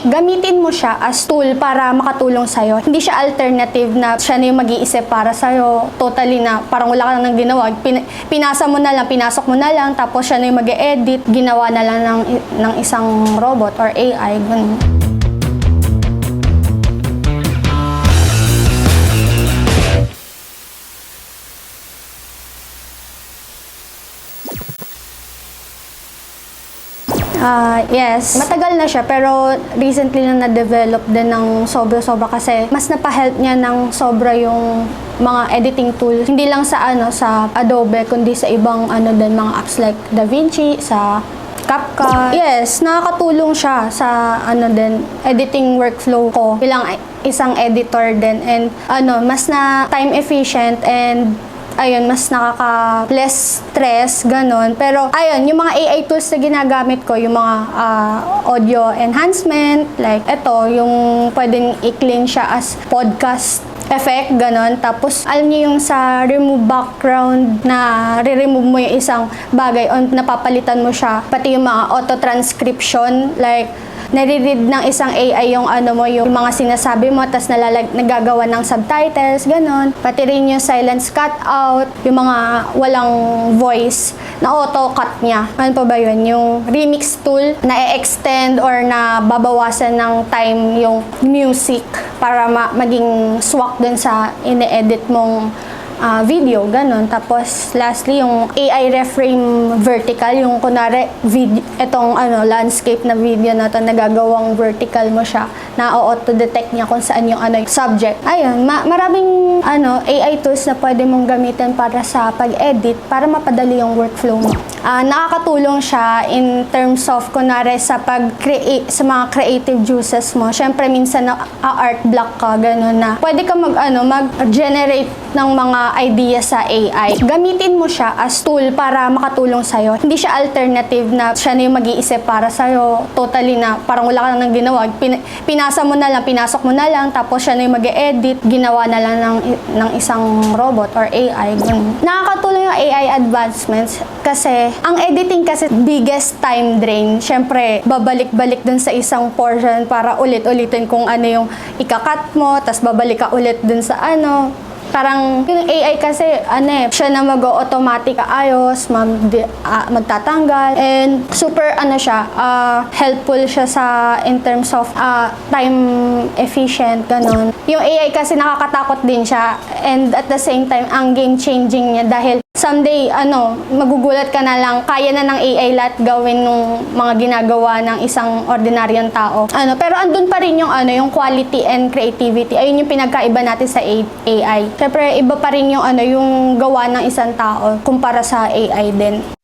gamitin mo siya as tool para makatulong sa'yo. Hindi siya alternative na siya na yung mag-iisip para sa'yo. Totally na parang wala ka nang ginawa. Pinasa mo na lang, pinasok mo na lang, tapos siya na yung mag-edit. Ginawa na lang ng isang robot or AI. Ganun. Yes. Matagal na siya pero recently lang na-develop din ng sobra-sobra kasi mas napahelp niya ng sobra yung mga editing tools. Hindi lang sa sa Adobe kundi sa ibang din mga apps like DaVinci, sa CapCut. Yes, nakakatulong siya sa din editing workflow ko bilang isang editor din and mas na time efficient and ayun, mas nakaka-less stress, ganon. Pero, ayun, yung mga AI tools na ginagamit ko, yung mga audio enhancement, like ito, yung pwedeng i-clean siya as podcast effect, ganon. Tapos, alam niyo yung sa remove background na re-remove mo yung isang bagay o napapalitan mo siya. Pati yung mga auto-transcription, like nare-read ng isang AI yung yung mga sinasabi mo, tas nagagawa ng subtitles, ganon. Pati rin yung silence cut out, yung mga walang voice, na auto-cut niya. Ano pa ba yun? Yung remix tool na e-extend or na babawasan ng time yung music para maging swak dun sa ine-edit mong video, ganun. Tapos, lastly, yung AI reframe vertical, yung kunwari, itong landscape na video na to, nagagawang vertical mo siya, na auto-detect niya kung saan yung subject. Ayun, maraming AI tools na pwede mong gamitin para sa pag-edit, para mapadali yung workflow mo. Nakakatulong siya in terms of, kunwari, sa pag-create, sa mga creative juices mo. Siyempre, minsan na art block ka, ganun na. Pwede ka mag-generate ng mga idea sa AI. Gamitin mo siya as tool para makatulong sa'yo. Hindi siya alternative na siya na yung mag-iisip para sa'yo. Totally na parang wala ka nang ginawa. Pinasa mo na lang, pinasok mo na lang, tapos siya na yung mag-edit. Ginawa na lang ng isang robot or AI. Ganun. Nakakatulong yung AI advancements kasi ang editing kasi biggest time drain. Siyempre, babalik-balik dun sa isang portion para ulit-ulitin kung ano yung ikakat mo, tas babalik ka ulit dun sa Parang yung AI kasi siya na mag-automatic ayos, magtatanggal, and super siya, helpful siya in terms of time efficient, ganun. Yung AI kasi nakakatakot din siya, and at the same time, ang game-changing niya dahil someday, magugulat ka na lang, kaya na ng AI lahat gawin ng mga ginagawa ng isang ordinaryong tao. Pero andun pa rin yung quality and creativity. Ayun yung pinagkaiba natin sa AI. Siyempre, iba pa rin yung gawa ng isang tao kumpara sa AI din.